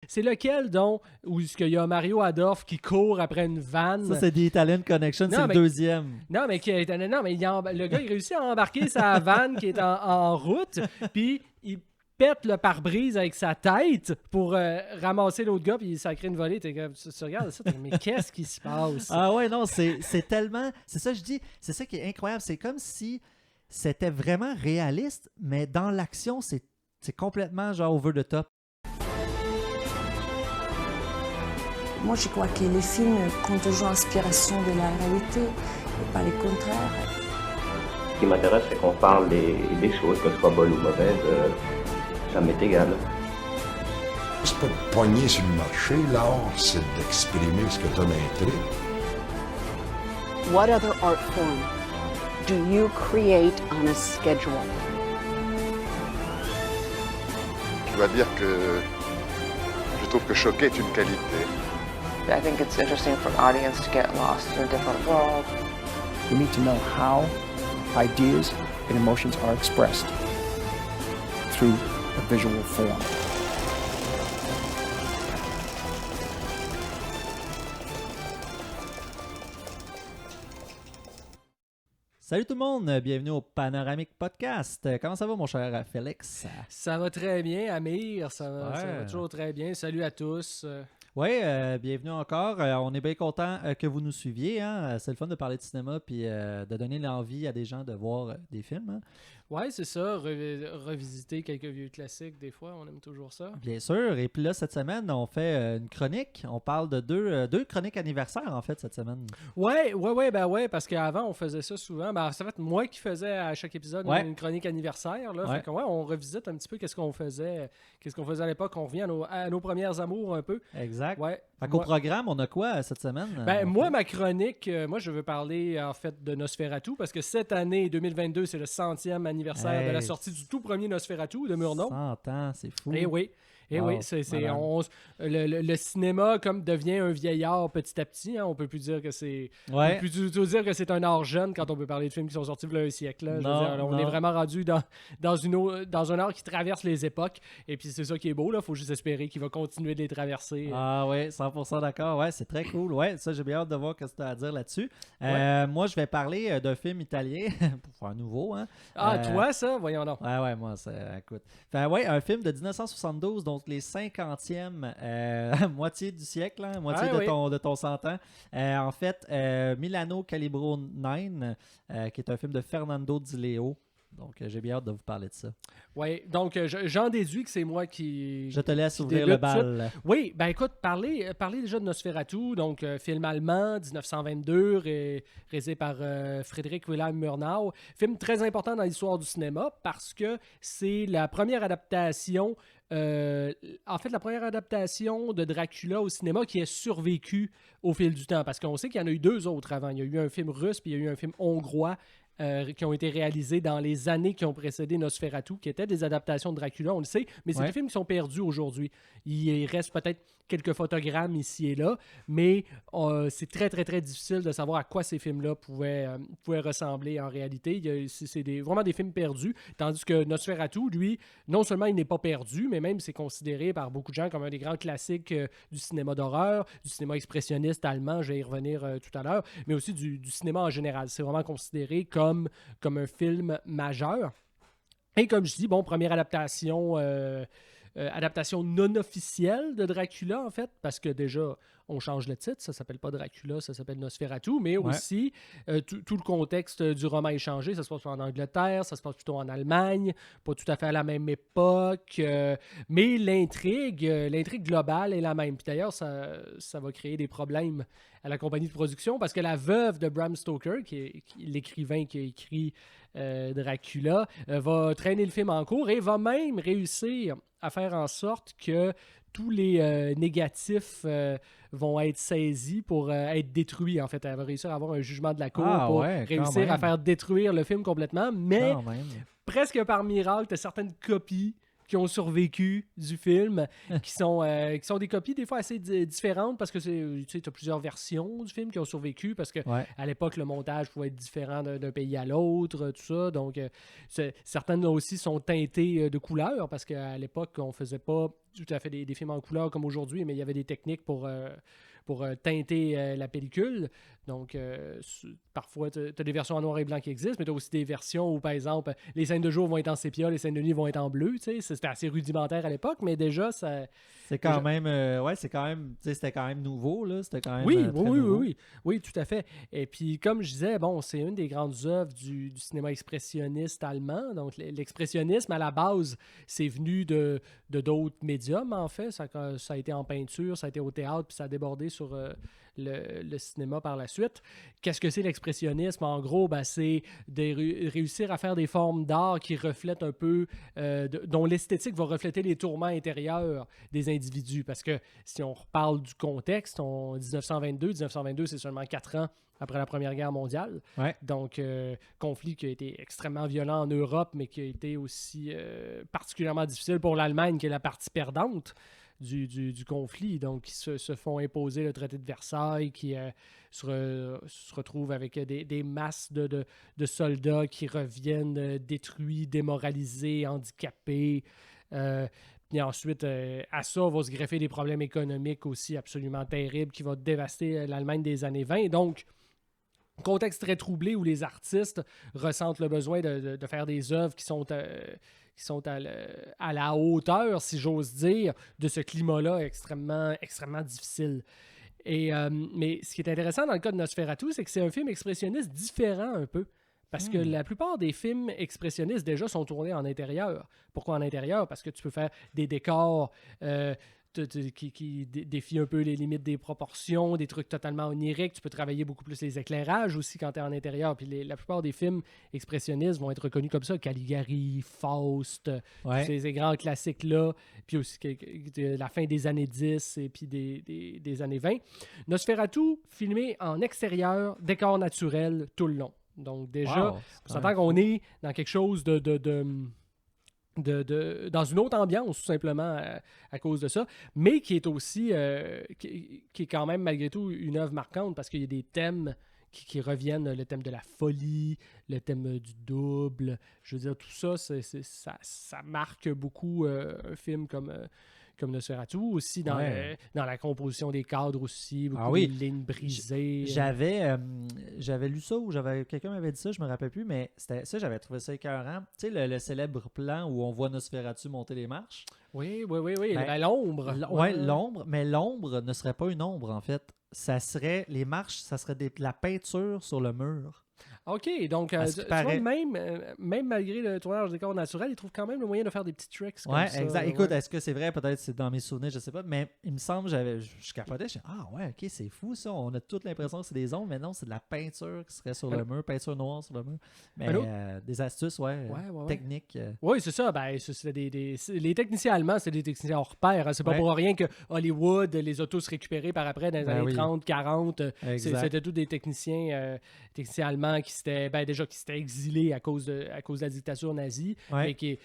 C'est lequel, donc, où il y a Mario Adolphe qui court après une vanne? Ça, c'est The Italian Connection, c'est le deuxième. Non, mais le gars, il réussit à embarquer sa vanne qui est en route, puis il pète le pare-brise avec sa tête pour ramasser l'autre gars, puis ça crée une volée. Tu regardes ça, mais qu'est-ce qui se passe? Ah ouais, non, c'est tellement... C'est ça, je dis, c'est ça qui est incroyable. C'est comme si c'était vraiment réaliste, mais dans l'action, c'est complètement genre over the top. Moi, je crois que les films ont toujours inspiration de la réalité, et pas le contraire. Ce qui m'intéresse, c'est qu'on parle des choses, que ce soit bonnes ou mauvaises, ça m'est égal. C'est pas de pogner sur le marché, l'art, c'est d'exprimer ce que tu as d'intrigue. What other art form do you create on a schedule? Je dois dire que je trouve que choquer est une qualité. I think it's interesting for an audience to get lost in a different world. We need to know how ideas and emotions are expressed through a visual form. Salut tout le monde, bienvenue au Panoramique Podcast. Comment ça va mon cher Félix? Ça va très bien, Amir, ça va toujours très bien. Salut à tous. Oui, bienvenue encore. On est bien content que vous nous suiviez. Hein? C'est le fun de parler de cinéma puis de donner l'envie à des gens de voir des films. Hein? Oui, c'est ça. Revisiter quelques vieux classiques, des fois, on aime toujours ça. Bien sûr. Et puis là, cette semaine, on fait une chronique. On parle de deux chroniques anniversaires, en fait, cette semaine. Oui, parce qu'avant, on faisait ça souvent. Ça va être moi qui faisais à chaque épisode une chronique anniversaire. Là. Fait que, on revisite un petit peu qu'est-ce qu'on faisait à l'époque. On revient à nos premières amours un peu. Exact. Ouais. Fait qu'au programme, on a quoi cette semaine? Moi, ma chronique, je veux parler en fait de Nosferatu parce que cette année, 2022, c'est le 100e anniversaire de la sortie du tout premier Nosferatu de Murnau. 100 ans, c'est fou. Eh oui. Le cinéma comme devient un vieillard petit à petit. Hein, on peut plus dire que c'est. On peut plus du tout dire que c'est un art jeune quand on peut parler de films qui sont sortis il y a un siècle. Là. On est vraiment rendu dans un art qui traverse les époques. Et puis c'est ça qui est beau. Il faut juste espérer qu'il va continuer de les traverser. Ah oui, 100% d'accord. Ouais, c'est très cool. Ouais, ça, j'ai bien hâte de voir ce que tu as à dire là-dessus. Moi, je vais parler d'un film italien pour faire nouveau. Hein. Toi, ça? Voyons donc. Ouais, moi, ça. Écoute. Un film de 1972, donc les 50e, moitié du siècle, hein, moitié de ton 100 ans. En fait, Milano Calibro 9, qui est un film de Fernando Di Leo. Donc, j'ai bien hâte de vous parler de ça. Oui, donc j'en déduis que c'est moi qui... Je te laisse ouvrir le bal. Oui, ben écoute, parlez déjà de Nosferatu, donc film allemand, 1922, réalisé par Friedrich Wilhelm Murnau. Film très important dans l'histoire du cinéma parce que c'est la première adaptation... la première adaptation de Dracula au cinéma qui a survécu au fil du temps. Parce qu'on sait qu'il y en a eu deux autres avant. Il y a eu un film russe puis il y a eu un film hongrois qui ont été réalisés dans les années qui ont précédé Nosferatu, qui étaient des adaptations de Dracula, on le sait, mais c'est des films qui sont perdus aujourd'hui. Il reste peut-être quelques photogrammes ici et là, mais c'est très, très, très difficile de savoir à quoi ces films-là pouvaient ressembler en réalité. C'est vraiment des films perdus, tandis que Nosferatu, lui, non seulement il n'est pas perdu, mais même c'est considéré par beaucoup de gens comme un des grands classiques du cinéma d'horreur, du cinéma expressionniste allemand, je vais y revenir tout à l'heure, mais aussi du cinéma en général. C'est vraiment considéré comme un film majeur. Et comme je dis, première adaptation non officielle de Dracula, en fait, parce que déjà, on change le titre, ça s'appelle pas Dracula, ça s'appelle Nosferatu, mais aussi, tout le contexte du roman est changé, ça se passe en Angleterre, ça se passe plutôt en Allemagne, pas tout à fait à la même époque, mais l'intrigue globale est la même. Puis d'ailleurs, ça va créer des problèmes à la compagnie de production, parce que la veuve de Bram Stoker, qui est l'écrivain qui a écrit Dracula, va traîner le film en cours et va même réussir à faire en sorte que tous les négatifs vont être saisis pour être détruits. En fait, elle va réussir à avoir un jugement de la cour pour réussir à faire détruire le film complètement. Mais presque par miracle, tu as certaines copies qui ont survécu du film, qui sont des copies des fois assez différentes parce que tu as plusieurs versions du film qui ont survécu parce que à l'époque, le montage pouvait être différent d'un pays à l'autre, tout ça. Donc, certaines aussi sont teintées de couleurs parce qu'à l'époque, on faisait pas tout à fait des films en couleur comme aujourd'hui, mais il y avait des techniques pour teinter la pellicule. Donc, parfois, tu as des versions en noir et blanc qui existent, mais tu as aussi des versions où, par exemple, les scènes de jour vont être en sépia, les scènes de nuit vont être en bleu. C'était assez rudimentaire à l'époque, mais déjà, ça... C'est quand même... c'était quand même nouveau, là. C'était quand même Oui, tout à fait. Et puis, comme je disais, bon, c'est une des grandes œuvres du cinéma expressionniste allemand. Donc, l'expressionnisme, à la base, c'est venu de d'autres médiums, en fait. Ça a été en peinture, ça a été au théâtre, puis ça a débordé sur le cinéma par la suite. Qu'est-ce que c'est l'expressionnisme? En gros, c'est de réussir à faire des formes d'art qui reflètent un peu, dont l'esthétique va refléter les tourments intérieurs des individus. Parce que si on reparle du contexte, 1922, c'est seulement 4 ans après la Première Guerre mondiale. Ouais. Donc, conflit qui a été extrêmement violent en Europe, mais qui a été aussi particulièrement difficile pour l'Allemagne, qui est la partie perdante du conflit. Donc, qui se font imposer le traité de Versailles, qui se retrouvent avec des masses de soldats qui reviennent détruits, démoralisés, handicapés. Puis ensuite, à ça, va se greffer des problèmes économiques aussi absolument terribles qui vont dévaster l'Allemagne des années 20. Donc, contexte très troublé où les artistes ressentent le besoin de faire des œuvres qui sont à la hauteur, si j'ose dire, de ce climat-là extrêmement, extrêmement difficile. Mais ce qui est intéressant dans le cas de Nosferatu, c'est que c'est un film expressionniste différent un peu. Parce que la plupart des films expressionnistes, déjà, sont tournés en intérieur. Pourquoi en intérieur? Parce que tu peux faire des décors qui défient un peu les limites des proportions, des trucs totalement oniriques. Tu peux travailler beaucoup plus les éclairages aussi quand tu es en intérieur. Puis la plupart des films expressionnistes vont être reconnus comme ça. Caligari, Faust, tous ces grands classiques-là. Puis aussi la fin des années 10 et puis des années 20. Nosferatu, filmé en extérieur, décor naturel tout le long. Donc déjà, on s'entend qu'on est dans quelque chose dans une autre ambiance, tout simplement, à cause de ça, mais qui est aussi, qui est quand même, malgré tout, une œuvre marquante, parce qu'il y a des thèmes qui reviennent, le thème de la folie, le thème du double. Je veux dire, tout ça, ça marque beaucoup un film comme Nosferatu, aussi dans la composition des cadres aussi, beaucoup de lignes brisées. J'avais lu ça, ou quelqu'un m'avait dit ça, je me rappelle plus, mais j'avais trouvé ça écœurant. Tu sais, le célèbre plan où on voit Nosferatu monter les marches. Oui, l'ombre. L'ombre, mais l'ombre ne serait pas une ombre, en fait. Les marches, ça serait de la peinture sur le mur. OK, donc tu vois, même malgré le tournage de décor naturel, ils trouvent quand même le moyen de faire des petits tricks comme ça. Exact. Écoute, est-ce que c'est vrai? Peut-être c'est dans mes souvenirs, je sais pas, mais il me semble, je capotais, je dis, OK, c'est fou ça, on a toute l'impression que c'est des ombres, mais non, c'est de la peinture qui serait sur le mur, peinture noire sur le mur. Mais des astuces, techniques. Oui, c'est ça, les techniciens allemands, c'est des techniciens hors pair, hein. C'est pas pour rien que Hollywood les a tous récupérés par après dans les années 30, 40. C'était tous des techniciens allemands qui s'étaient exilés à cause de la dictature nazie, mais qui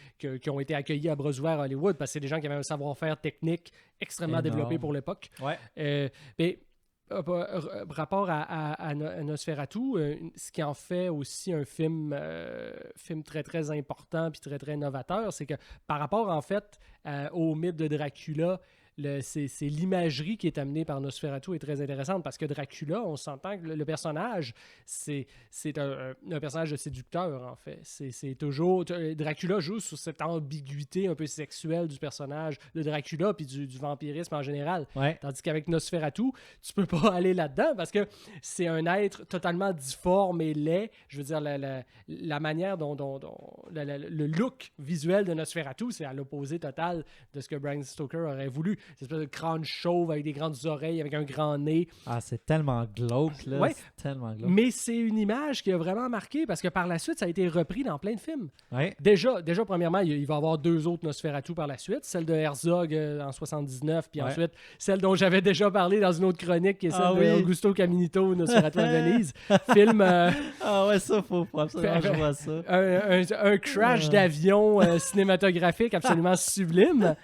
ont été accueillis à bras ouverts à Hollywood, parce que c'est des gens qui avaient un savoir-faire technique extrêmement développé pour l'époque. Mais rapport à Nosferatu, ce qui en fait aussi un film très très important puis très très novateur, c'est que par rapport en fait au mythe de Dracula, c'est l'imagerie qui est amenée par Nosferatu est très intéressante, parce que Dracula, on s'entend que le personnage, c'est un personnage de séducteur, en fait. C'est toujours... Dracula joue sur cette ambiguïté un peu sexuelle du personnage de Dracula puis du vampirisme en général. Tandis qu'avec Nosferatu, tu peux pas aller là-dedans, parce que c'est un être totalement difforme et laid. Je veux dire, la manière dont le look visuel de Nosferatu, c'est à l'opposé total de ce que Bram Stoker aurait voulu. C'est une espèce de crâne chauve avec des grandes oreilles, avec un grand nez. Ah, c'est tellement glauque, là. C'est tellement glauque. Mais c'est une image qui a vraiment marqué, parce que par la suite, ça a été repris dans plein de films. Déjà, premièrement, il va y avoir 2 autres Nosferatu par la suite. Celle de Herzog en 79, puis ensuite, celle dont j'avais déjà parlé dans une autre chronique, qui est celle de Augusto Caminito, Nosferatu à Venise. Film... ça, faut absolument que je vois ça. Un crash d'avion cinématographique absolument sublime.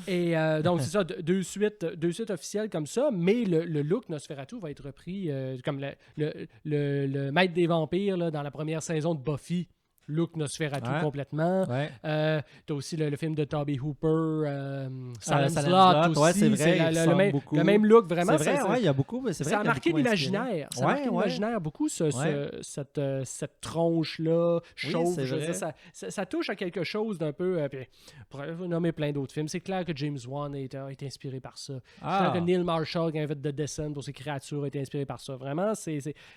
Et donc, c'est ça, deux suites officielles comme ça, mais le look Nosferatu va être repris comme le maître des vampires là, dans la première saison de Buffy look Nosferatu Ouais. complètement. Ouais. T'as aussi le film de Toby Hooper, Silent Silent Slot Slot, aussi. ouais, c'est vrai, C'est il le ressemble même, beaucoup. le même look, vraiment. C'est vrai, il y a beaucoup. C'est vrai Ça a qu'il y marqué beaucoup inspiré. l'imaginaire. Ça a Ouais, marqué ouais. l'imaginaire beaucoup, Ouais. cette tronche-là, chauve. c'est je veux vrai. dire, ça touche à quelque chose d'un peu... puis, on pourrait vous nommer plein d'autres films. C'est clair que James Wan a été inspiré par ça. C'est clair que Neil Marshall, qui a fait The Descent pour ses créatures, a été inspiré par ça. Vraiment,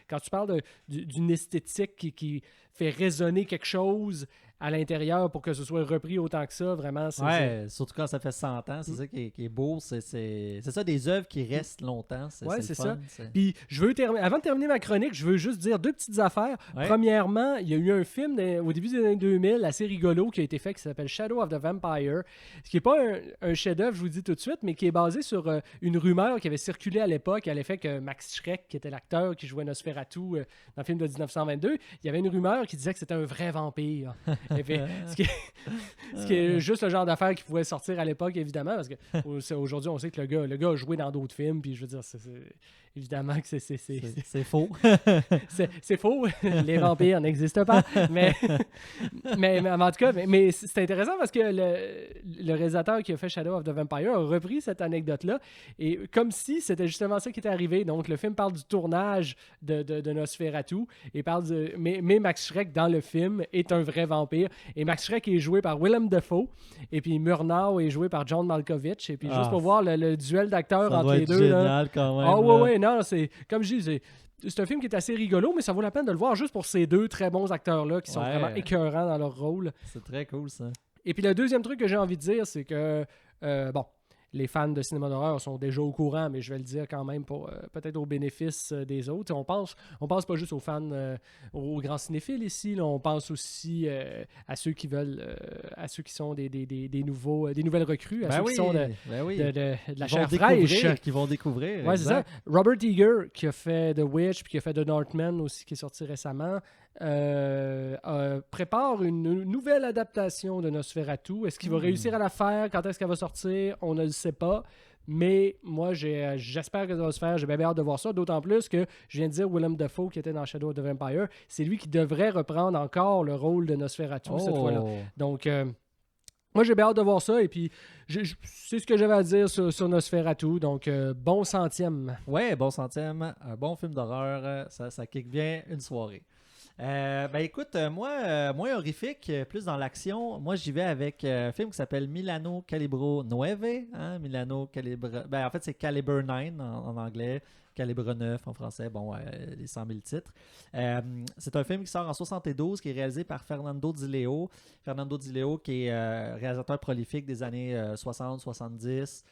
quand tu parles d'une esthétique qui fait résonner quelque chose à l'intérieur pour que ce soit repris autant que ça, vraiment, surtout quand ça fait 100 ans, c'est ça qui est beau. C'est ça, des œuvres qui restent longtemps. C'est c'est fun, ça. Puis, avant de terminer ma chronique, je veux juste dire deux petites affaires. Ouais. Premièrement, il y a eu un film au début des années 2000, assez rigolo, qui a été fait, qui s'appelle Shadow of the Vampire, ce qui n'est pas un chef-d'œuvre, je vous le dis tout de suite, mais qui est basé sur une rumeur qui avait circulé à l'époque, à l'effet que Max Schreck, qui était l'acteur qui jouait Nosferatu dans le film de 1922, il y avait une rumeur qui disait que c'était un vrai vampire. Et puis, ce qui est juste le genre d'affaire qui pouvait sortir à l'époque, évidemment, parce que aujourd'hui, on sait que le gars a joué dans d'autres films, puis je veux dire, évidemment que c'est faux. C'est faux. Les vampires n'existent pas. Mais en tout cas, mais c'est intéressant parce que le réalisateur qui a fait Shadow of the Vampire a repris cette anecdote-là, et comme si c'était justement ça qui était arrivé. Donc, le film parle du tournage de Nosferatu, et mais Max Schreck, dans le film, est un vrai vampire. Et Max Schreck est joué par Willem Dafoe, et puis Murnau est joué par John Malkovich. Et puis, juste pour voir le duel d'acteurs entre les deux. Génial, là. quand même. Ah ouais, non, c'est comme je dis, c'est un film qui est assez rigolo, mais ça vaut la peine de le voir juste pour ces deux très bons acteurs-là qui sont vraiment écœurants dans leur rôle. C'est très cool, ça. Et puis le deuxième truc que j'ai envie de dire, c'est que, les fans de cinéma d'horreur sont déjà au courant, mais je vais le dire quand même pour peut-être au bénéfice des autres. On pense pas juste aux fans, aux grands cinéphiles ici, là, on pense aussi à ceux qui veulent, à ceux qui sont des nouvelles recrues, à ceux qui sont de la chair fraîche. Qui vont découvrir. Ouais, c'est ça. Robert Eager, qui a fait The Witch, puis qui a fait The Northman aussi, qui est sorti récemment, prépare une nouvelle adaptation de Nosferatu. Est-ce qu'il va réussir à la faire? Quand est-ce qu'elle va sortir? On ne le sait pas. Mais moi, j'espère que ça va se faire. J'ai bien hâte de voir ça. D'autant plus que je viens de dire Willem Dafoe, qui était dans Shadow of the Vampire, c'est lui qui devrait reprendre encore le rôle de Nosferatu cette fois-là. Donc, moi, j'ai bien hâte de voir ça. Et puis, c'est ce que j'avais à dire sur Nosferatu. Donc, bon centième. Ouais, bon centième. Un bon film d'horreur. Ça kick bien une soirée. Écoute, moi, moins horrifique, plus dans l'action, moi j'y vais avec un film qui s'appelle Milano Calibro 9, hein? Milano Calibre, en fait c'est Calibre 9 en anglais, Calibre 9 en français, les 100 000 titres. C'est un film qui sort en 1972, qui est réalisé par Fernando Di Leo. Fernando Di Leo qui est réalisateur prolifique des années 60-70,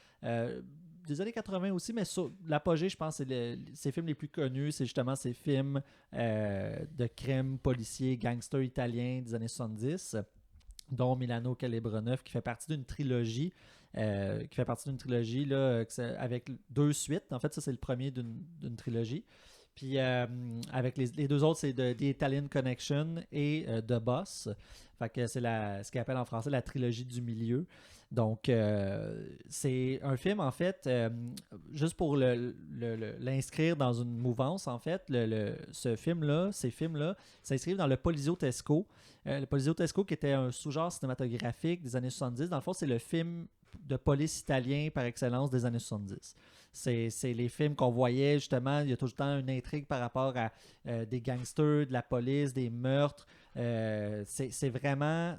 des années 80 aussi, mais sur l'apogée, je pense, c'est ses films les plus connus, c'est justement ces films de crime policier, gangster italien des années 70, dont Milano Calibre 9, qui fait partie d'une trilogie, là, avec 2 suites. En fait, ça, c'est le premier d'une trilogie. Puis avec les deux autres, c'est The Italian Connection et The Boss. Fait que c'est ce qu'on appelle en français la trilogie du milieu. Donc, c'est un film, en fait, juste pour l'inscrire dans une mouvance, en fait, ces films-là s'inscrivent dans le Poliziotesco. Le Poliziotesco, qui était un sous-genre cinématographique des années 70. Dans le fond, c'est le film de police italien par excellence des années 70. C'est les films qu'on voyait, justement, il y a tout le temps une intrigue par rapport à des gangsters, de la police, des meurtres. C'est vraiment...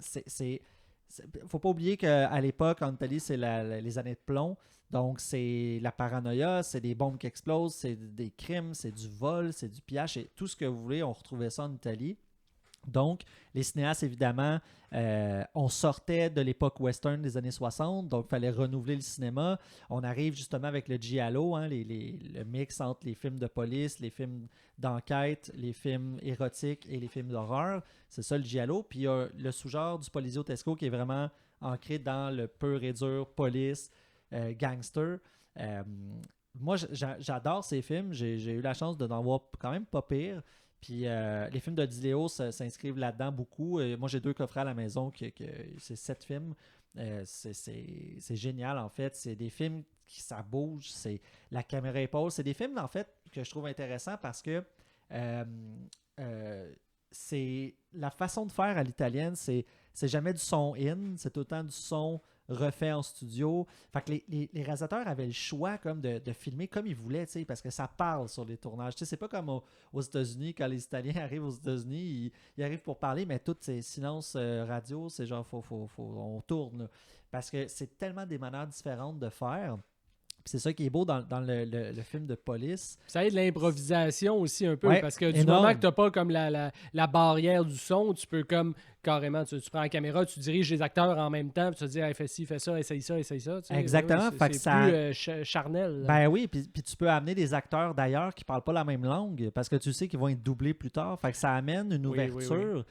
faut pas oublier qu'à l'époque, en Italie, c'est les années de plomb. Donc, c'est la paranoïa, c'est des bombes qui explosent, c'est des crimes, c'est du vol, c'est du pillage, c'est tout ce que vous voulez. On retrouvait ça en Italie. Donc, les cinéastes, évidemment, on sortait de l'époque western des années 60, donc il fallait renouveler le cinéma. On arrive justement avec le giallo, hein, le mix entre les films de police, les films d'enquête, les films érotiques et les films d'horreur. C'est ça le giallo. Puis il y a le sous-genre du Poliziotesco qui est vraiment ancré dans le pur et dur police, gangster. Moi, j'adore ces films. J'ai eu la chance d'en voir quand même pas pire. Puis les films de Di Leo s'inscrivent là-dedans beaucoup. Moi, j'ai 2 coffrets à la maison, c'est 7 films. C'est génial, en fait. C'est des films qui ça bouge, la caméra épaule. C'est des films, en fait, que je trouve intéressants parce que c'est la façon de faire à l'italienne, c'est jamais du son in, c'est tout le temps du son refait en studio. Fait que les réalisateurs avaient le choix comme de filmer comme ils voulaient, parce que ça parle sur les tournages. C'est pas comme aux États-Unis, quand les Italiens arrivent aux États-Unis, ils arrivent pour parler, mais tout c'est silence radio, c'est genre on tourne. Là. Parce que c'est tellement des manières différentes de faire. Puis c'est ça qui est beau dans le film de police. Ça aide l'improvisation aussi un peu, ouais, parce que du moment que tu n'as pas comme la barrière du son, tu peux comme carrément, tu prends la caméra, tu diriges les acteurs en même temps, puis tu te dis hey, fais ci, fais ça, essaye ça. Exactement. C'est plus charnel. Là. Ben oui, puis tu peux amener des acteurs d'ailleurs qui ne parlent pas la même langue, parce que tu sais qu'ils vont être doublés plus tard. Fait que ça amène une ouverture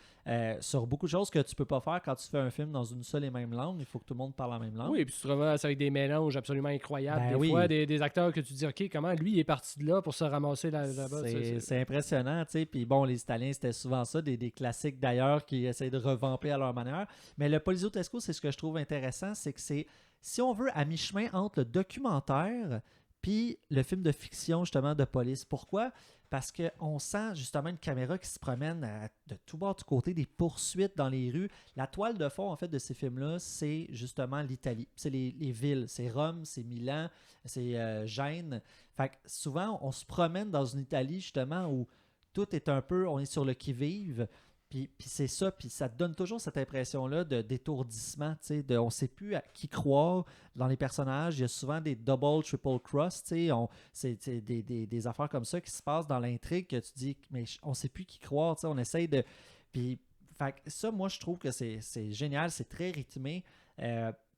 sur beaucoup de choses que tu peux pas faire quand tu fais un film dans une seule et même langue. Il faut que tout le monde parle la même langue. Oui, et puis tu te ramasses avec des mélanges absolument incroyables. Des fois, des acteurs que tu dis, OK, comment lui il est parti de là pour se ramasser là-bas. C'est impressionnant, tu sais. Puis bon, les Italiens, c'était souvent ça, des classiques d'ailleurs qui essayent de revamper à leur manière. Mais le Poliziotesco, c'est ce que je trouve intéressant, c'est que c'est, si on veut, à mi-chemin entre le documentaire puis le film de fiction, justement, de police. Pourquoi? Parce qu'on sent justement une caméra qui se promène de tout bord, de tout côté, des poursuites dans les rues. La toile de fond, en fait, de ces films-là, c'est justement l'Italie. C'est les villes. C'est Rome, c'est Milan, c'est Gênes. Fait que souvent, on se promène dans une Italie, justement, où tout est un peu... On est sur le qui-vive. Puis c'est ça, puis ça te donne toujours cette impression-là d'étourdissement, tu sais, on ne sait plus à qui croire dans les personnages. Il y a souvent des double, triple cross, tu sais, c'est des affaires comme ça qui se passent dans l'intrigue que tu dis, mais on ne sait plus qui croire, tu sais, on essaye de... Puis, fait, ça, moi, je trouve que c'est génial, c'est très rythmé,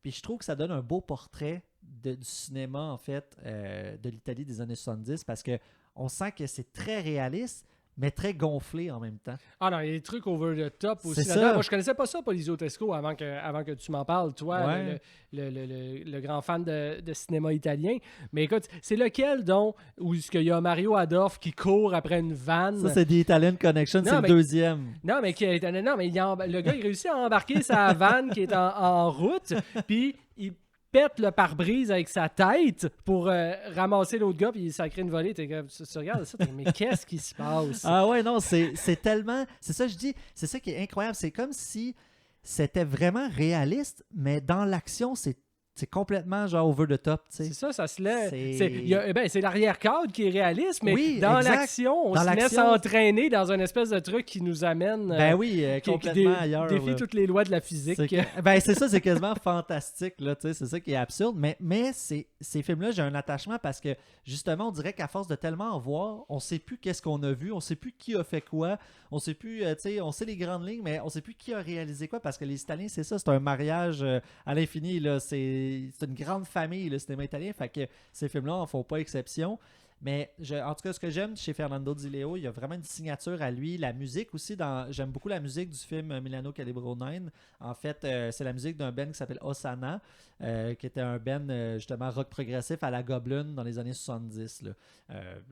puis je trouve que ça donne un beau portrait du cinéma, en fait, de l'Italie des années 70, parce qu'on sent que c'est très réaliste, mais très gonflé en même temps. Ah non, il y a des trucs over the top aussi. C'est ça. Moi, je connaissais pas ça, Poliziotesco, avant que tu m'en parles, toi, le grand fan de cinéma italien. Mais écoute, c'est lequel, donc, où il y a Mario Adolphe qui court après une vanne? Ça, c'est The Italian Connection, c'est le deuxième. Non, mais le gars, il réussit à embarquer sa vanne qui est en route, puis il pète le pare-brise avec sa tête pour ramasser l'autre gars, puis ça crée une volée. Tu regardes ça, mais qu'est-ce qui se passe? Ah ouais, non, c'est tellement... C'est ça, je dis, c'est ça qui est incroyable. C'est comme si c'était vraiment réaliste, mais dans l'action, c'est complètement genre over the top, tu sais. C'est ça se laisse. C'est l'arrière-cadre qui est réaliste, mais dans l'action, on se laisse entraîner dans une espèce de truc qui nous amène... complètement ailleurs. Qui défie toutes les lois de la physique. C'est ça, c'est quasiment fantastique, là, tu sais, c'est ça qui est absurde. Mais ces films-là, j'ai un attachement parce que, justement, on dirait qu'à force de tellement en voir, on sait plus qu'est-ce qu'on a vu, on sait plus qui a fait quoi, on sait plus, tu sais, on sait les grandes lignes, mais on sait plus qui a réalisé quoi, parce que les Italiens, c'est ça, c'est un mariage à l'infini, là, c'est une grande famille, le cinéma italien, fait que ces films-là en font pas exception. Mais en tout cas, ce que j'aime chez Fernando Di Leo, il y a vraiment une signature à lui. La musique aussi, j'aime beaucoup la musique du film Milano Calibro 9. En fait, c'est la musique d'un band qui s'appelle Osana, qui était un band justement rock progressif à la Goblin dans les années 70. Là.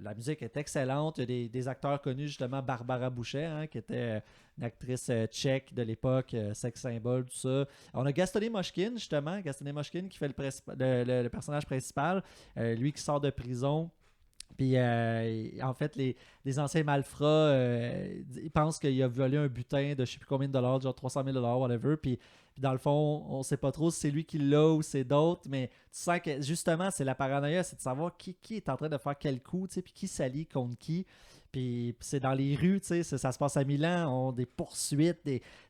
La musique est excellente. Il y a des acteurs connus, justement Barbara Bouchet, qui était une actrice tchèque de l'époque, sex symbole, tout ça. On a Gastoné Moshkin, justement, qui fait le personnage principal, lui qui sort de prison. Puis, en fait, les anciens malfrats, ils pensent qu'il a volé un butin de je sais plus combien de dollars, genre 300 000 $, whatever. Puis, dans le fond, on sait pas trop si c'est lui qui l'a ou c'est d'autres, mais tu sens que, justement, c'est la paranoïa, c'est de savoir qui est en train de faire quel coup, tu sais, puis qui s'allie contre qui. Puis c'est dans les rues, tu sais, ça se passe à Milan, on a des poursuites,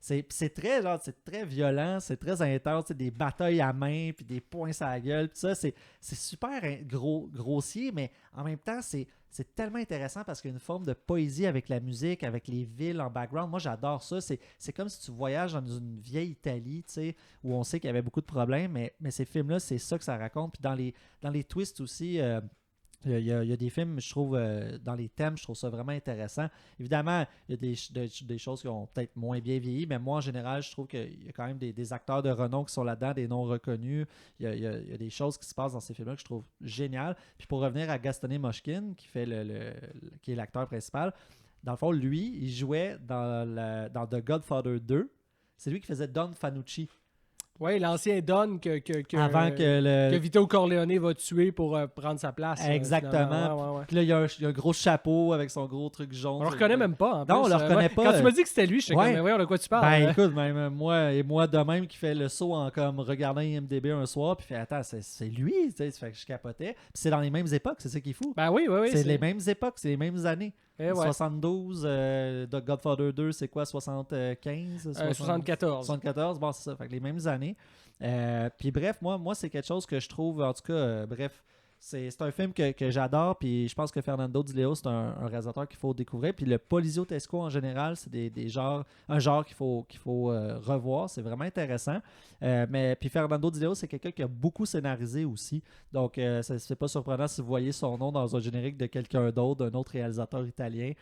c'est très violent, c'est très intense, des batailles à main, puis des poings sur la gueule, tout ça, c'est super grossier, mais en même temps, c'est tellement intéressant parce qu'il y a une forme de poésie avec la musique, avec les villes en background. Moi, j'adore ça. C'est comme si tu voyages dans une vieille Italie, tu sais, où on sait qu'il y avait beaucoup de problèmes, mais ces films-là, c'est ça que ça raconte. Puis dans les twists aussi... Il y a des films, je trouve, dans les thèmes, je trouve ça vraiment intéressant. Évidemment, il y a des choses qui ont peut-être moins bien vieilli, mais moi, en général, je trouve qu'il y a quand même des acteurs de renom qui sont là-dedans, des noms reconnus. Il y a des choses qui se passent dans ces films-là que je trouve géniales. Puis pour revenir à Gastoné Moshkin, qui est l'acteur principal, dans le fond, lui, il jouait dans The Godfather 2. C'est lui qui faisait Don Fanucci. Oui, l'ancien Don que Avant que Vito Corleone va tuer pour prendre sa place. Exactement. Puis là, il y a un gros chapeau avec son gros truc jaune. On le reconnaît même pas. En plus. Non, on le reconnaît pas. Quand tu m'as dit que c'était lui, je sais comme, de quoi tu parles. Ben écoute, même moi de même qui fait le saut en comme regardant IMDb un soir, puis fait attends, c'est lui, tu sais, fait que je capotais. Puis c'est dans les mêmes époques, c'est ça qui est fou. Ben oui. C'est les mêmes époques, c'est les mêmes années. 72, The Godfather 2, c'est quoi, 75? 74. 74, bon, c'est ça, fait que les mêmes années. Puis bref, moi c'est quelque chose que je trouve, en tout cas, c'est un film que j'adore, puis je pense que Fernando Di Leo, c'est un réalisateur qu'il faut découvrir. Puis le Poliziotesco, en général, c'est un genre qu'il faut revoir. C'est vraiment intéressant. Mais puis Fernando Di Leo, c'est quelqu'un qui a beaucoup scénarisé aussi. Donc, c'est pas surprenant si vous voyez son nom dans un générique de quelqu'un d'autre, d'un autre réalisateur italien.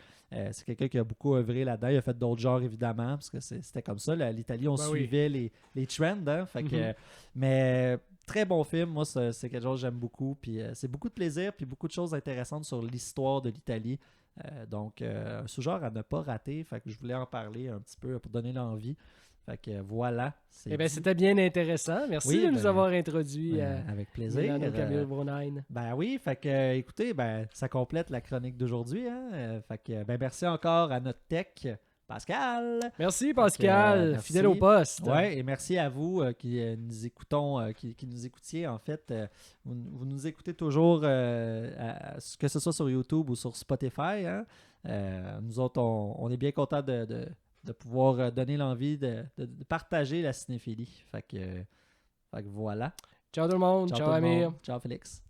C'est quelqu'un qui a beaucoup œuvré là-dedans. Il a fait d'autres genres, évidemment, parce que c'était comme ça. L'Italie, on suivait les trends. Hein? Fait que, mais... Très bon film, moi c'est quelque chose que j'aime beaucoup, puis c'est beaucoup de plaisir, puis beaucoup de choses intéressantes sur l'histoire de l'Italie, donc un sous-genre à ne pas rater, fait que je voulais en parler un petit peu pour donner l'envie, fait que voilà. C'était bien intéressant, merci de nous avoir introduits avec plaisir. Milano Calibro9. Ben oui, fait que écoutez, ça complète la chronique d'aujourd'hui, hein? Fait que merci encore à notre tech Pascal. Merci Pascal, merci. Fidèle au poste. Ouais, et merci à vous qui nous écoutiez en fait. Vous nous écoutez toujours que ce soit sur YouTube ou sur Spotify. Hein? Nous autres, on est bien contents de pouvoir donner l'envie de partager la cinéphilie. Fait que voilà. Ciao tout le monde. Ciao Amir. Ciao Félix.